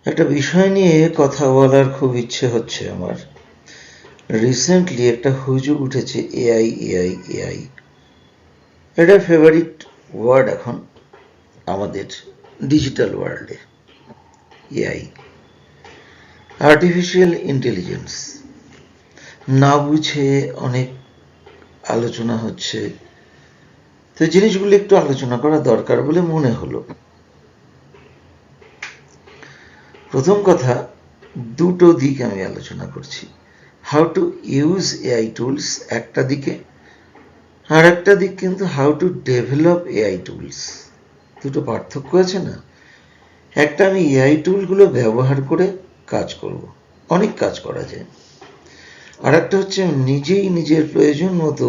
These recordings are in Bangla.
একটা বিষয় নিয়ে কথা বলার খুব ইচ্ছে হচ্ছে আমার। রিসেন্টলি একটা হুজুগ উঠেছে এআই এআই এআই। এটা ফেভারিট ওয়ার্ড এখন আমাদের ডিজিটাল ওয়ার্ল্ডে। এআই, আর্টিফিশিয়াল ইন্টেলিজেন্স, না বুঝে অনেক আলোচনা হচ্ছে। তো জিনিসগুলো একটু আলোচনা করা দরকার বলে মনে হলো। প্রথম কথা, দুটো দিক আমি আলোচনা করছি। How to use AI tools একটা দিকে, আর একটা দিক কিন্তু how to develop AI tools. দুটো পার্থক্য আছে না? একটা, আমি এআই টুলগুলো ব্যবহার করে কাজ করব, অনেক কাজ করা যায়। আর একটা হচ্ছে নিজেই নিজের প্রয়োজন মতো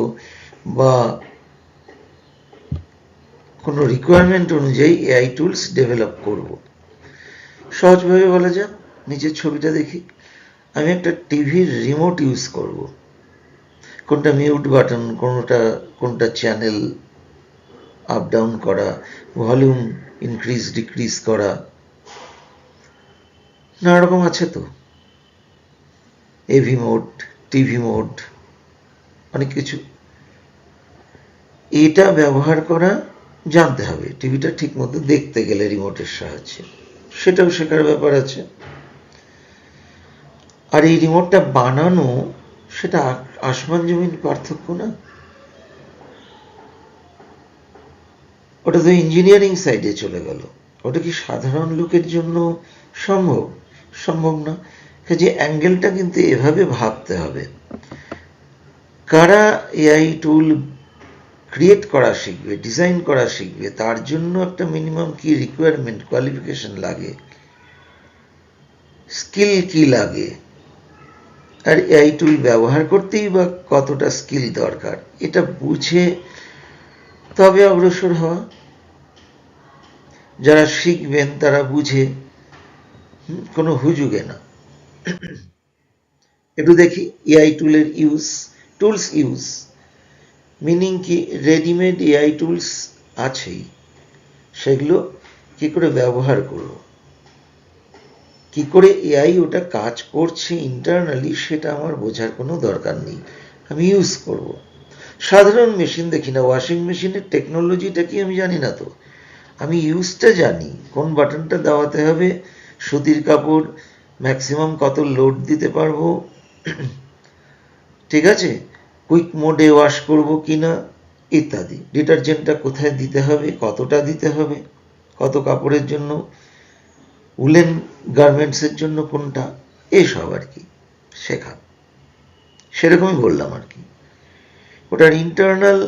বা কোনো রিকোয়ারমেন্ট অনুযায়ী এআই টুলস ডেভেলপ করব। সহজভাবে বলা যাক, নিচের ছবিটা দেখি। আমি একটা টিভির রিমোট ইউজ করব। কোনটা মিউট বাটন, কোনটা চ্যানেল আপ ডাউন করা, ভলিউম ইনক্রিজ ডিক্রিজ করা, নানা রকম আছে তো। এভি মোড, টিভি মোড, অনেক কিছু। এটা ব্যবহার করা জানতে হবে টিভিটা ঠিক মতো দেখতে গেলে রিমোটের সাহায্যে, সেটাও শেখার ব্যাপার আছে। আর এই রিমোটটা বানানো, সেটা আসমান জমিন পার্থক্য না। ওটা তো ইঞ্জিনিয়ারিং সাইডে চলে গেল। ওটা কি সাধারণ লোকের জন্য সম্ভব? সম্ভব না। যে অ্যাঙ্গেলটা কিন্তু এভাবে ভাবতে হবে। কারা এআই টুল ক্রিয়েট করা শিখবে, ডিজাইন করা শিখবে, তার জন্য একটা মিনিমাম কি রিকোয়ারমেন্ট, কোয়ালিফিকেশন লাগে, স্কিল কি লাগে, আর এআই টুল ব্যবহার করতেই বা কতটা স্কিল দরকার, এটা বুঝে তবে অগ্রসর হওয়া। যারা শিখবেন তারা বুঝে, কোনো হুজুগে না। একটু দেখি এআই টুলের টুলস ইউজ মিনিং কি। রেডিমেড এআই টুলস আছেই, সেগুলো কি করে ব্যবহার করব, কি করে এআই ওটা কাজ করছে ইন্টারনালি, সেটা আমার বোঝার কোনো দরকার নেই, আমি ইউজ করব। সাধারণ মেশিন দেখি না, ওয়াশিং মেশিনের টেকনোলজিটা কি আমি জানি না তো, আমি ইউজটা জানি, কোন বাটনটা দাবাতে হবে, সুতির কাপড় ম্যাক্সিমাম কত লোড দিতে পারবো, ঠিক আছে, কুইক মোডে ওয়াশ করব কিনা ইত্যাদি। ডিটারজেন্টটা কোথায় দিতে হবে, কতটা দিতে হবে, কত কাপড়ের জন্য, উলেন গার্মেন্টসের জন্য কোনটা, এসব আর কি শেখা। সেরকমই বললাম আর কি। ওটার ইন্টারনাল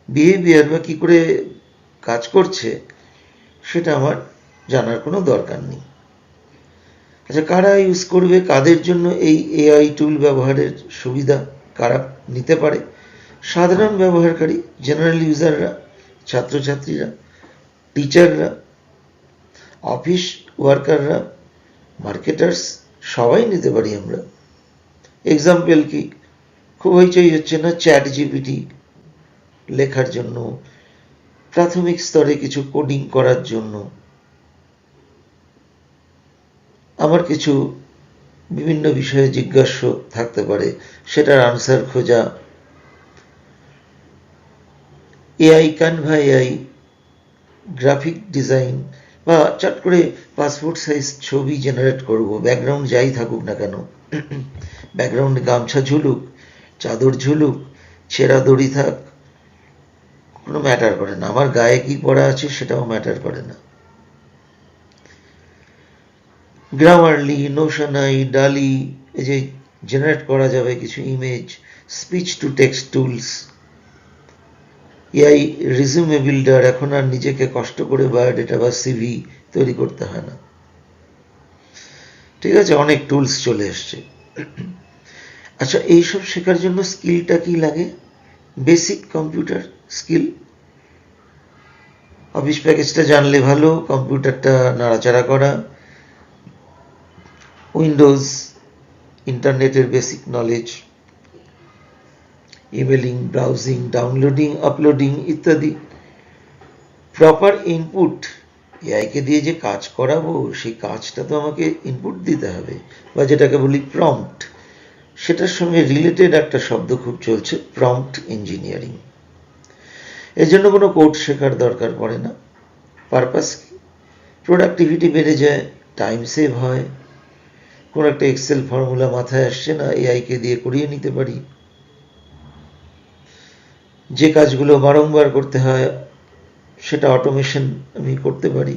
বিহেভিয়ার বা কী করে কাজ করছে সেটা আমার জানার কোনো দরকার নেই। আচ্ছা, কারা ইউজ করবে, কাদের জন্য এই এআই টুল ব্যবহারের সুবিধা কারা নিতে পারে? সাধারণ ব্যবহারকারী, জেনারেল ইউজাররা, ছাত্রছাত্রীরা, টিচাররা, অফিস ওয়ার্কাররা, মার্কেটার্স, সবাই নিতে পারি আমরা। এক্সাম্পল কি, খুব হইচই হচ্ছে না চ্যাট জিপিটি লেখার জন্য, প্রাথমিক স্তরে কিছু কোডিং করার জন্য, আমার কিছু বিভিন্ন বিষয়ে জিজ্ঞাস্য থাকতে পারে, সেটার আনসার খোঁজা। AI, Canva AI, graphic design, বা চট করে পাসপোর্ট সাইজ ছবি জেনারেট করব, ব্যাকগ্রাউন্ড যাই থাকুক না কেন, ব্যাকগ্রাউন্ডে গামছা ঝুলুক, চাদর ঝুলুক, ছেঁড়া দড়ি থাক, কোনো ম্যাটার করে না, আমার গায়ে কি পড়া আছে সেটাও ম্যাটার করে না। গ্রামারলি, নোশনাই, ডালি, এই যে জেনারেট করা যাবে কিছু image, speech to text tools, AI resume builder, এখন আর নিজেকে কষ্ট করে বায়োডেটা বা সিভি তৈরি করতে হয় না, ঠিক আছে, অনেক টুলস চলে এসছে। আচ্ছা, এইসব শেখার জন্য স্কিলটা কি লাগে? Basic computer skill. অফিস প্যাকেজটা জানলে ভালো, কম্পিউটারটা নাড়াচাড়া করা, উইন্ডোজ, ইন্টারনেটের basic knowledge, emailing, browsing, downloading, uploading ইত্যাদি। প্রপার ইনপুট এআইকে দিয়ে যে কাজ করাবো সেই কাজটা তো আমাকে ইনপুট দিতে হবে, বা যেটাকে বলি প্রম্পট। সেটার সঙ্গে রিলেটেড একটা শব্দ খুব চলছে, প্রম্পট ইঞ্জিনিয়ারিং। এর জন্য কোনো কোড শেখার দরকার পড়ে না। পারপাস কি? প্রোডাক্টিভিটি বেড়ে যায়, টাইম সেভ হয়, কোনো একটা এক্সেল ফর্মুলা মাথায় আসছে না, এআইকে দিয়ে করিয়ে নিতে পারি। যে কাজগুলো বারংবার করতে হয় সেটা অটোমেশন আমি করতে পারি।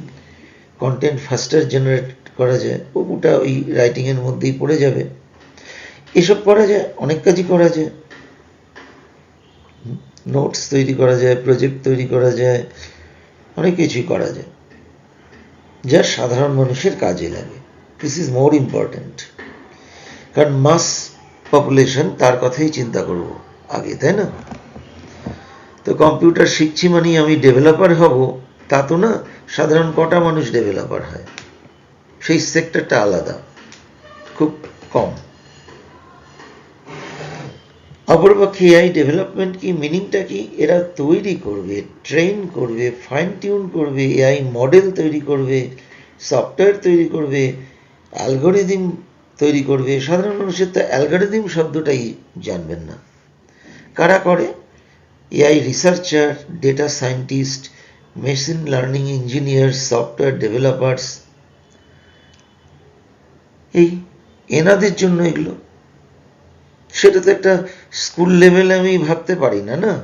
কন্টেন্ট ফাস্টার জেনারেট করা যায়, ওটা ওই রাইটিংয়ের মধ্যেই পড়ে যাবে। এসব করা যায়, অনেক কাজই করা যায়। নোটস তৈরি করা যায়, প্রজেক্ট তৈরি করা যায়, অনেক কিছুই করা যায় যা সাধারণ মানুষের কাজে লাগে। দিস ইজ মোর ইম্পর্ট্যান্ট, কারণ মাস পপুলেশন, তার কথাই চিন্তা করব আগে, তাই না? তো কম্পিউটার শিখছি মানে আমি ডেভেলপার হব তা তো না। সাধারণ কটা মানুষ ডেভেলপার হয়? সেই সেক্টরটা আলাদা, খুব কম। অপরপক্ষে এআই ডেভেলপমেন্ট কি, মিনিংটা কি? এরা তৈরি করবে, ট্রেন করবে, ফাইন টিউন করবে, এআই মডেল তৈরি করবে, সফটওয়্যার তৈরি করবে, অ্যালগরিদম তৈরি করবে। সাধারণ মানুষের তো অ্যালগরিদম শব্দটাই জানবেন না। কারা করে? AI researcher, data scientist, machine learning engineer, software developers, এই এনাদের জন্য এগুলো। সেটা তো একটা স্কুল লেভেলে আমি ভাবতে পারি না, না?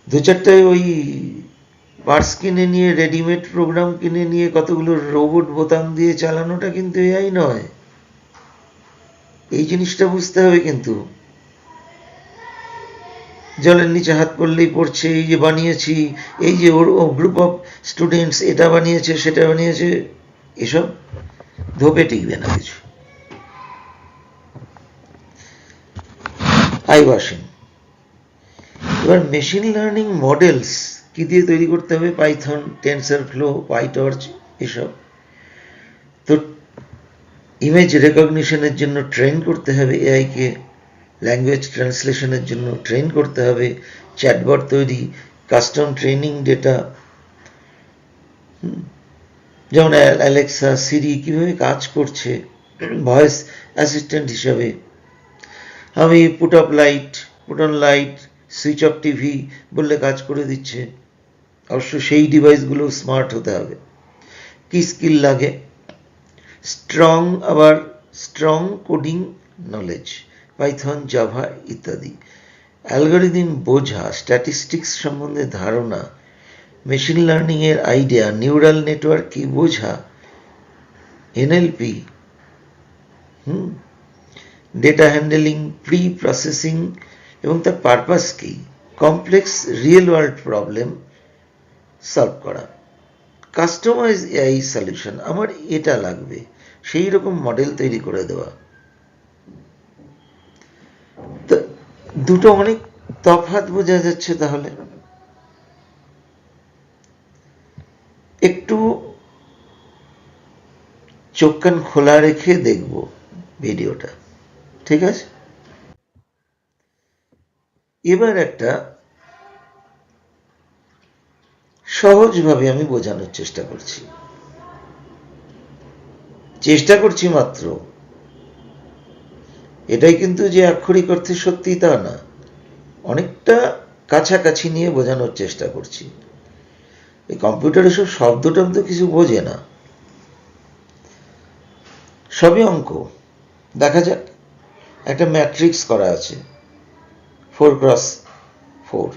দু চারটে ওই পার্টস কিনে নিয়ে, রেডিমেড প্রোগ্রাম কিনে নিয়ে কতগুলো রোবট বোতাম দিয়ে চালানোটা কিন্তু এআই নয়। এই জিনিসটা বুঝতে হবে কিন্তু। জলের নিচে হাত পড়লেই পড়ছে, এই যে বানিয়েছি, এই যে ওর গ্রুপ অফ স্টুডেন্টস এটা বানিয়েছে সেটা বানিয়েছে, এসব ধোপে টিকবে না কিছু। I washing. এবার মেশিন লার্নিং মডেলস কি দিয়ে তৈরি করতে হবে? পাইথন, টেনসরফ্লো, পাইটর্চ, এসব। তো ইমেজ রেকগনিশনের জন্য ট্রেন করতে হবে এআইকে, ল্যাঙ্গুয়েজ ট্রান্সলেশনের জন্য ট্রেন করতে হবে, চ্যাটবট তৈরি, কাস্টম ট্রেনিং ডেটা, যেমন অ্যালেক্সা, সিরি কিভাবে কাজ করছে ভয়েস অ্যাসিস্ট্যান্ট হিসাবে। আমি put off light, put on light, switch off TV বললে কাজ করে দিচ্ছে। অবশ্য সেই ডিভাইসগুলো স্মার্ট হতে হবে। কি স্কিল লাগে? স্ট্রং, আবার strong coding knowledge, Python, Java ইত্যাদি। অ্যালগরিদম বোঝা, স্ট্যাটিস্টিক্স সম্বন্ধে ধারণা, মেশিন লার্নিংয়ের আইডিয়া, নিউরাল নেটওয়ার্ক কি বোঝা, NLP, data handling, pre processing এবং তার পারপাস কি, complex real world problem solve করা, কাস্টমাইজ এআই সলিউশন, আমার এটা লাগবে, সেই রকম মডেল তৈরি করে দেওয়া। তো দুটো অনেক তফাৎ বোঝা যাচ্ছে। তাহলে একটু চোখ কান খোলা রেখে দেখব ভিডিওটা, ঠিক আছে? এবার একটা সহজভাবে আমি বোঝানোর চেষ্টা করছি মাত্র। এটাই কিন্তু যে আক্ষরিক অর্থে সত্যি তা না, অনেকটা কাছাকাছি নিয়ে বোঝানোর চেষ্টা করছি। এই কম্পিউটার এসব শব্দ টব্দ কিছু বোঝে না, সবই অঙ্ক। দেখা যাক, একটা ম্যাট্রিক্স করা আছে 4x4,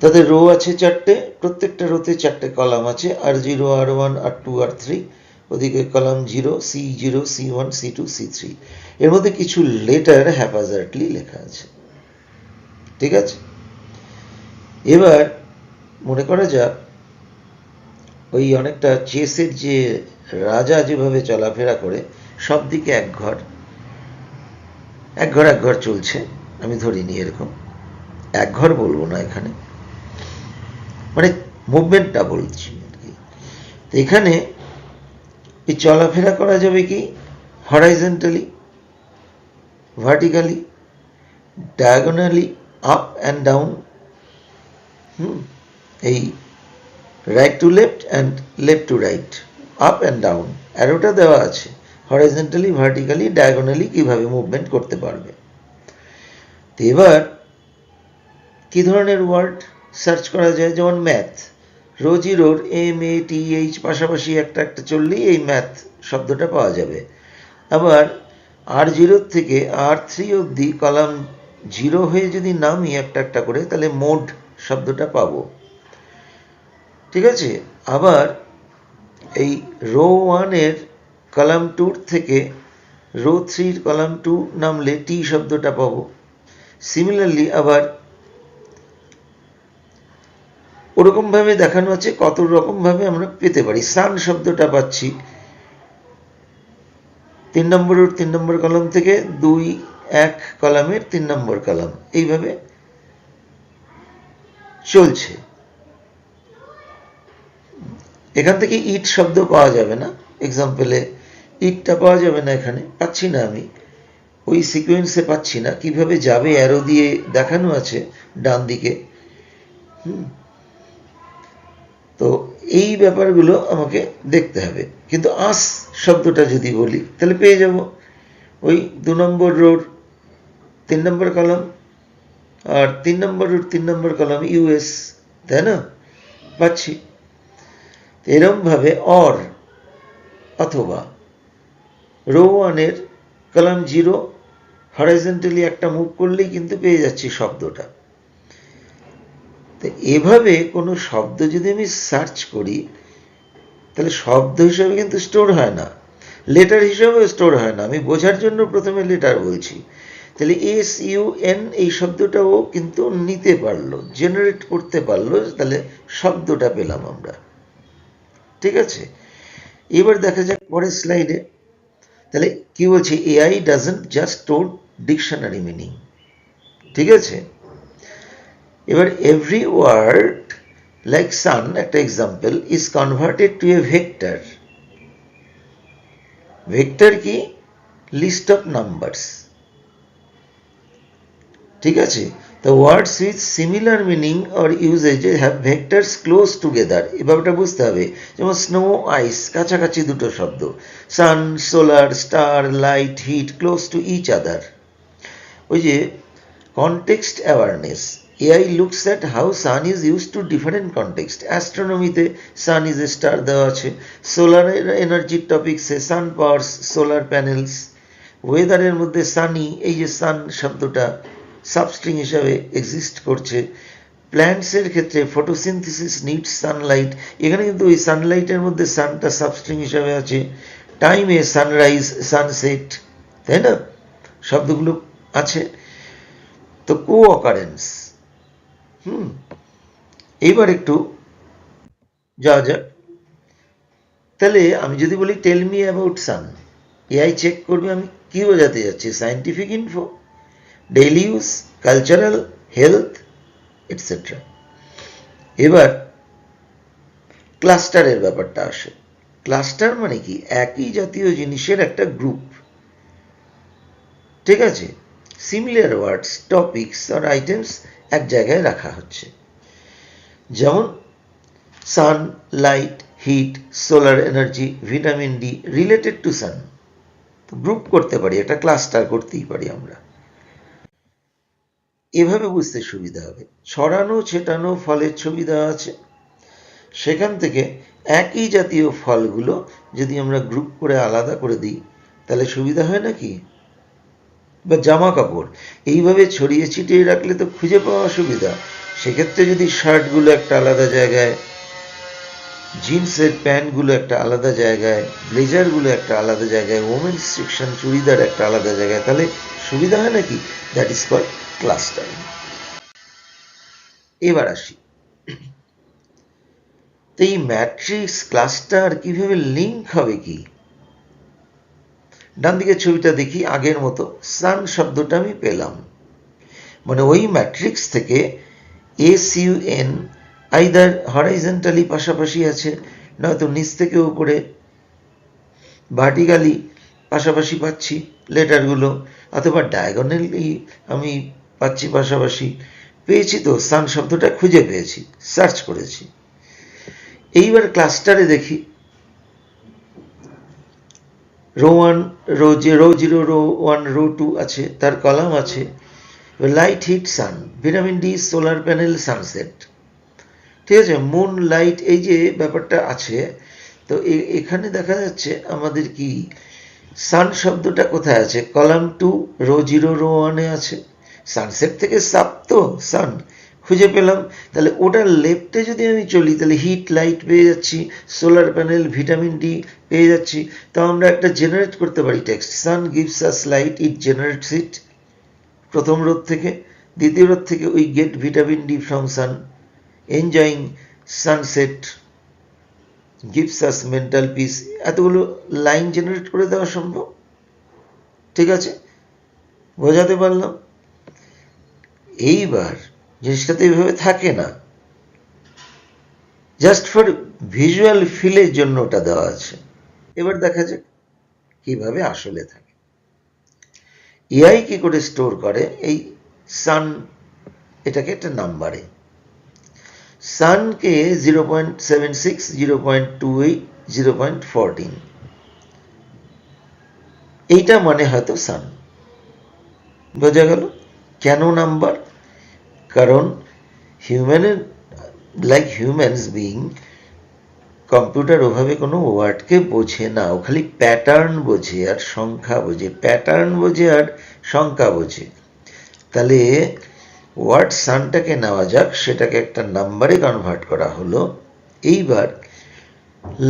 তাতে রো আছে 4টে, প্রত্যেকটা রোতে 4টে কলাম আছে, R0, R1, R2, R3, ওদিকে column 0, C0, C1, C2, C3। এর মধ্যে কিছু লেটার হ্যাপাজার্ডলি লেখা আছে, ঠিক আছে? এবার মনে করা যাক ওই অনেকটা চেসের যে রাজা যেভাবে চলাফেরা করে, সব দিকে এক ঘর চলছে, আমি ধরিনি এরকম। এক ঘর বলবো না এখানে, মানে মুভমেন্টটা বলছি আর কি। এখানে এই চলাফেরা করা যাবে কি horizontally, vertically, diagonally, up and down, এই right to left and left to right, up and down অ্যারোটা দেওয়া আছে, হরাইজন্টালি ভার্টিক্যালি ডায়াগোনালি কিভাবে মুভমেন্ট করতে পারবে। তো এবার কি ধরনের ওয়ার্ড সার্চ করা যায়, যেমন ম্যাথ, রোজই রোড MATH পাশাপাশি একটা একটা চললেই এই ম্যাথ শব্দটা পাওয়া যাবে। আবার R0 থেকে R3 অবধি কলাম 0 হয়ে যদি নামি একটা একটা করে, তাহলে মোড শব্দটা পাবো, ঠিক আছে। আবার এই রো 1-এর কলাম 2 থেকে রো 3-র কলাম 2 নামলে টি শব্দটা পাবো। সিমিলারলি আবার ওরকমভাবে দেখানো আছে, কত রকমভাবে আমরা পেতে পারি। সান শব্দটা পাচ্ছি 3 নম্বর রোর 3 নম্বর কলাম থেকে 2-1 কলামের 3 নম্বর কলাম, এইভাবে চলছে। এখান থেকে ইট শব্দ পাওয়া যাবে না, এক্সাম্পলে ইটটা পাওয়া যাবে না, এখানে পাচ্ছি না, আমি ওই সিকোয়েন্সে পাচ্ছি না। কিভাবে যাবে অ্যারো দিয়ে দেখানো আছে ডান দিকে। তো এই ব্যাপারগুলো আমাকে দেখতে হবে। কিন্তু আস শব্দটা যদি বলি তাহলে পেয়ে যাব ওই 2 নম্বর রোর 3 নম্বর কলাম, আর 3 নম্বর রোর 3 নম্বর কলাম US, তাই না, পাচ্ছি। এরমভাবে অর অথবা রো 1-এর কলাম 0 হরাইজন্টালি একটা মুভ করলেই কিন্তু পেয়ে যাচ্ছি শব্দটা। তো এভাবে কোনো শব্দ যদি আমি সার্চ করি, তাহলে শব্দ হিসাবে কিন্তু স্টোর হয় না, লেটার হিসাবেও স্টোর হয় না। আমি বোঝার জন্য প্রথমে লেটার বলছি। তাহলে SUN এই শব্দটাও কিন্তু নিতে পারলো, জেনারেট করতে পারলো, তাহলে শব্দটা পেলাম আমরা, ঠিক আছে। এবার দেখা যাক পরের স্লাইডে। তাহলে কি বলছে, AI doesn't just store dictionary meaning, ঠিক আছে। এবার এভরি ওয়ার্ড লাইক সান, একটা example, is converted to A vector. Vector কি, লিস্ট অফ নাম্বারস, ঠিক আছে। The words with similar meaning or usage have vectors close together, এভাবেটা বুঝতে হবে। যেমন স্নো আইস, কাছাকাছি দুটো শব্দ। Sun, solar, star, light, heat, close to each other. ওই যে context awareness, AI looks at how sun is used to different context. অ্যাস্ট্রোনমিতে সান ইজ এ স্টার দেওয়া আছে, সোলার এনার্জির টপিকসে সান পাওয়ার্স, সোলার প্যানেলস। ওয়েদারের মধ্যে সানি, এই যে সান শব্দটা সাবস্ট্রিং হিসাবে এক্সিস্ট করছে। প্ল্যান্টসের ক্ষেত্রে ফটোসিনথেসিস নিডস সানলাইট, এখানে কিন্তু ওই সানলাইটের মধ্যে সানটা সাবস্ট্রিং হিসাবে আছে। টাইমে সানরাইজ, সানসেট, তাই না, শব্দগুলো আছে। তো কো অকারেন্স, এইবার একটু যাওয়া যাক। তাহলে আমি যদি বলি tell me about sun, AI check করবে আমি কি বোঝাতে যাচ্ছি, scientific info, daily use, cultural, health, etcetera. এবার ক্লাস্টারের ব্যাপারটা আসে। ক্লাস্টার মানে কি, একই জাতীয় জিনিসের একটা গ্রুপ, ঠিক আছে। সিমিলার ওয়ার্ডস, টপিকস আর আইটেমস এক জায়গায় রাখা হচ্ছে। যেমন sun, light, heat, solar energy, vitamin D related to sun, group করতে পারি, একটা ক্লাস্টার করতেই পারি আমরা। এভাবে বুঝতে সুবিধা হবে। ছড়ানো ছেটানো ফলের ছবি দেওয়া আছে, সেখান থেকে একই জাতীয় ফলগুলো যদি আমরা গ্রুপ করে আলাদা করে দিই তাহলে সুবিধা হয় নাকি। বা জামা কাপড় এইভাবে ছড়িয়ে ছিটিয়ে রাখলে তো খুঁজে পাওয়া সুবিধা। সেক্ষেত্রে যদি শার্টগুলো একটা আলাদা জায়গায়, জিন্সের প্যান্টগুলো একটা আলাদা জায়গায়, ব্লেজারগুলো একটা আলাদা জায়গায়, ওমেন্স সেকশন চুড়িদার একটা আলাদা জায়গায়, তাহলে সুবিধা হয় নাকি। That is called clustering. এবার আসি, তো এই ম্যাট্রিক্স ক্লাস্টার কিভাবে লিঙ্ক হবে কি। ডান দিকের ছবিটা দেখি, আগের মতো সান শব্দটা আমি পেলাম, মানে ওই ম্যাট্রিক্স থেকে SUN আইদার হরাইজন্টালি পাশাপাশি আছে, নয়তো নিচ থেকে উপরে ভার্টিক্যালি পাশাপাশি পাচ্ছি লেটারগুলো, অথবা ডায়াগোনালি আমি পাচ্ছি পাশাপাশি, পেয়েছি তো, সান শব্দটা খুঁজে পেয়েছি, সার্চ করেছি। এইবার ক্লাস্টারে দেখি রো 1, রো 0, রো 1, রো 2 আছে, তার কলাম আছে light, heat, sun, vitamin D, solar panel, sunset. ঠিক আছে, মুন, লাইট, এই যে ব্যাপারটা আছে। তো এখানে দেখা যাচ্ছে আমাদের কি সান শব্দটা কোথায় আছে, কলাম 2, রো 0, রো 1 এ আছে। সানসেট থেকে সাপ তো সান খুঁজে পেলাম। তাহলে ওটার লেফটে যদি আমি চলি তাহলে হিট, লাইট পেয়ে যাচ্ছি, সোলার প্যানেল, ভিটামিন ডি পেয়ে যাচ্ছি। তো আমরা একটা জেনারেট করতে পারি text, sun gives us light, it generates it, প্রথম রোধ থেকে। দ্বিতীয় রোধ থেকে we get vitamin D from sun, enjoying sunset gives us mental peace. এতগুলো লাইন জেনারেট করে দেওয়া সম্ভব। ঠিক আছে, বোঝাতে পারলাম? এইবার জিনিসটা তো এইভাবে থাকে না, জাস্ট ফর ভিজুয়াল ফিলের জন্য ওটা দেওয়া আছে। এবার দেখা যাক কিভাবে আসলে থাকে। এআই কি করে স্টোর করে এই সান, এটাকে একটা নাম্বারে, সানকে 0.76, 0.28, 0.14, এইটা মানে হয়তো সান। বোঝা গেল কেন নাম্বার? কারণ হিউম্যানের, লাইক হিউম্যানস বিং, কম্পিউটার ওভাবে কোনো ওয়ার্ডকে বোঝে না, ও খালি প্যাটার্ন বোঝে আর সংখ্যা বোঝে, প্যাটার্ন বোঝে আর সংখ্যা বোঝে। তাহলে ওয়ার্ড সানটাকে নেওয়া যাক, সেটাকে একটা নাম্বারে কনভার্ট করা হলো। এইবার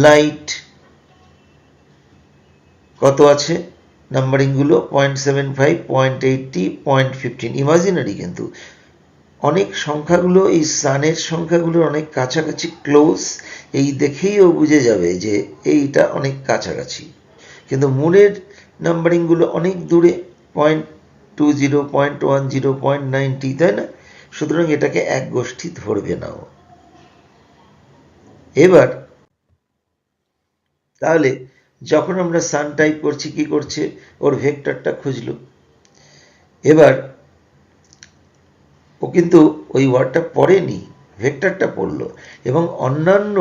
লাইট কত আছে, নাম্বারিংগুলো 0.75, 0.80, 0.15, ইমাজিনারি, কিন্তু অনেক সংখ্যাগুলো এই সানের সংখ্যাগুলোর অনেক কাছাকাছি, ক্লোজ। এই দেখেই ও বুঝে যাবে যে এইটা অনেক কাছাকাছি। কিন্তু মুনের নাম্বারিংগুলো অনেক দূরে, 0.20, 0.10, 0.90, তাই না? সুতরাং এটাকে এক গোষ্ঠী ধরবে না ও। এবার তাহলে যখন আমরা সান টাইপ করছি, কি করছে, ওর ভেক্টরটা খুঁজলো। এবার ও কিন্তু ওই ওয়ার্ডটা পড়েনি, ভেক্টরটা পড়লো, এবং অন্যান্য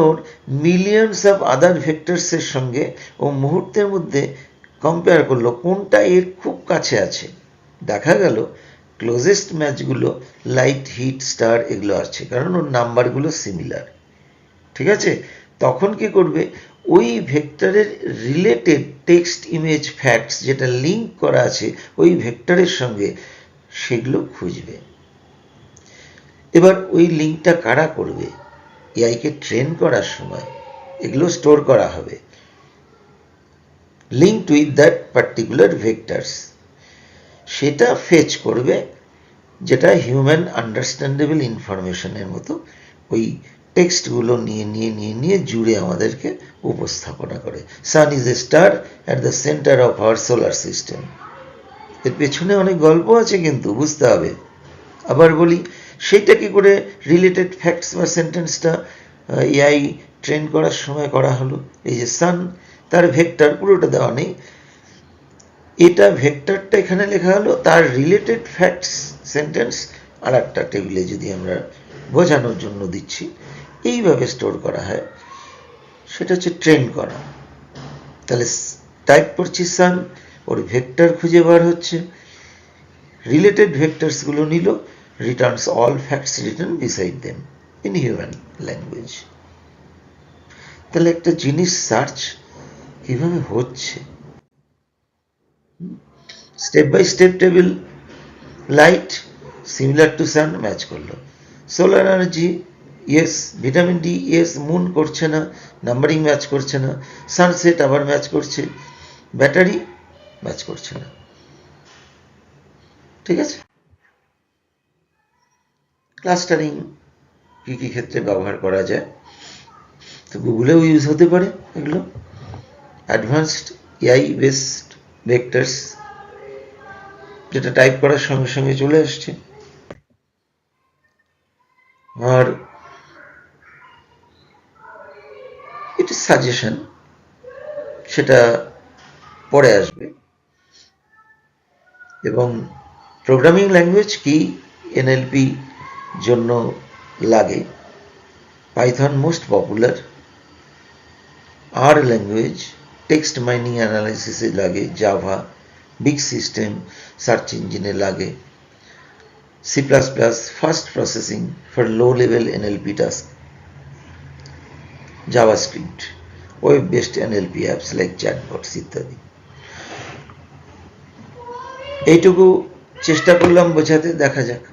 মিলিয়নস অফ আদার ভেক্টরসের সঙ্গে ও মুহূর্তের মধ্যে কম্পেয়ার করলো কোনটা এর খুব কাছে আছে। দেখা গেল ক্লোজেস্ট ম্যাচগুলো লাইট, হিট, স্টার এগুলো আছে, কারণ ওর নাম্বারগুলো সিমিলার। ঠিক আছে, তখন কি করবে, ওই ভেক্টরের রিলেটেড টেক্সট, ইমেজ, ফ্যাক্টস যেটা লিঙ্ক করা আছে ওই ভেক্টরের সঙ্গে, সেগুলো খুঁজবে। এবার ওই লিঙ্কটা কারা করবে, এআইকে ট্রেন করার সময় এগুলো স্টোর করা হবে, linked with that particular vectors. সেটা ফেচ করবে, যেটা হিউম্যান আন্ডারস্ট্যান্ডেবল ইনফরমেশনের মতো ওই টেক্সটগুলো নিয়ে জুড়ে আমাদেরকে উপস্থাপনা করে। Sun is a star at the center of our solar system. এর পেছনে অনেক গল্প আছে, কিন্তু বুঝতে হবে। আবার বলি, সেইটা কি করে রিলেটেড ফ্যাক্টস বা সেন্টেন্সটা এআই ট্রেন করার সময় করা হলো। এই যে সান, তার ভেক্টর পুরোটা দেওয়া নেই, এটা ভেক্টরটা এখানে লেখা হলো, তার রিলেটেড ফ্যাক্টস সেন্টেন্স আর একটা টেবিলে যদি আমরা বোঝানোর জন্য দিচ্ছি, এইভাবে স্টোর করা হয়। সেটা হচ্ছে ট্রেন করা। তাহলে টাইপ করছি সান, ওর ভেক্টর খুঁজে বার হচ্ছে, রিলেটেড ভেক্টরসগুলো নিল, returns all facts written beside them in human language. তাহলে একটা জিনিস সার্চ কিভাবে হচ্ছে, step by step table, light similar to sun, match করলো। Solar energy yes, vitamin D yes, moon করছে না, নাম্বারিং ম্যাচ করছে না, সানসেট আবার ম্যাচ করছে, ব্যাটারি ম্যাচ করছে না। ঠিক আছে, ক্লাস্টারিং কী কী ক্ষেত্রে ব্যবহার করা যায়, তো গুগলেও ইউজ হতে পারে এগুলো, অ্যাডভান্সড এআই বেসড ভেক্টরস, যেটা টাইপ করার সঙ্গে সঙ্গে চলে আসছে। আর এটা সাজেশন, সেটা পরে আসবে। এবং প্রোগ্রামিং ল্যাঙ্গুয়েজ কি, এনএলপি, জন্য লাগে, পাইথন মোস্ট পপুলার, আর ল্যাঙ্গুয়েজ টেক্সট মাইনিং অ্যানালাইসিসে লাগে, জাভা বিগ সিস্টেম সার্চ ইঞ্জিনে লাগে, C++ fast processing for low level NLP task, JavaScript web based NLP apps like chatbots ইত্যাদি। এইটুকু চেষ্টা করলাম বোঝাতে, দেখা যাক।